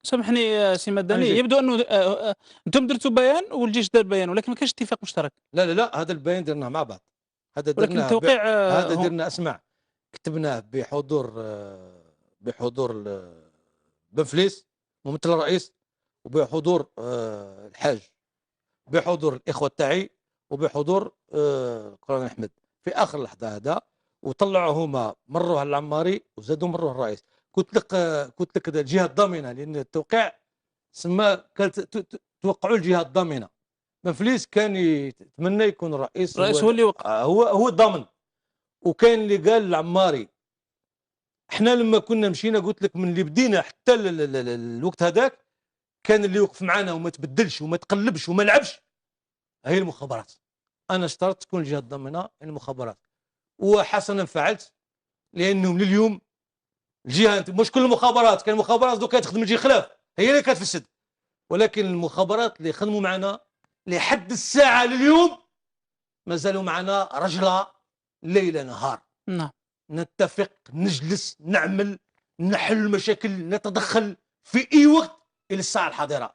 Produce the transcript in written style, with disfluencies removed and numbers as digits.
سامحني سي أنا مدني، جاي. يبدو أنه أنتم درتوا بيان والجيش دار بيان، ولكن ما كانش اتفاق مشترك، لا، لا، لأ، هذا البيان درناه مع بعض. هذا ولكن درناه ب التوقيع هذا هو درنا اسمع، كتبناه بحضور بنفليس ممثل الرئيس، وبحضور الحاج، بحضور الإخوة تاعي، وبحضور القران أحمد في آخر لحظة هذا. وطلعوا هما مروا على العماري وزادوا مروا الرئيس. قلت لك الجهة الضامنة، لأن التوقيع كانت توقعوا الجهة الضامنة. بنفليس كان يتمنى يكون الرئيس الرئيس هو اللي وقع. هو الضامن. وكان اللي قال العماري. احنا لما كنا مشينا قلت لك من اللي بدينا حتى الوقت هذاك، كان اللي يوقف معنا وما تبدلش وما تقلبش وما لعبش هي المخابرات. انا اشترطت تكون الجهه الضامنه المخابرات، وحسنا فعلت. لانه من اليوم الجهه مش كل المخابرات، كان المخابرات دوكا تخدم الجهه خلاف، هي اللي كتفسد. ولكن المخابرات اللي خدموا معنا لحد الساعه لليوم مازالوا معنا رجله ليل نهار. نعم. نتفق، نجلس، نعمل، نحل المشاكل، نتدخل في اي وقت الى الساعه الحاضره.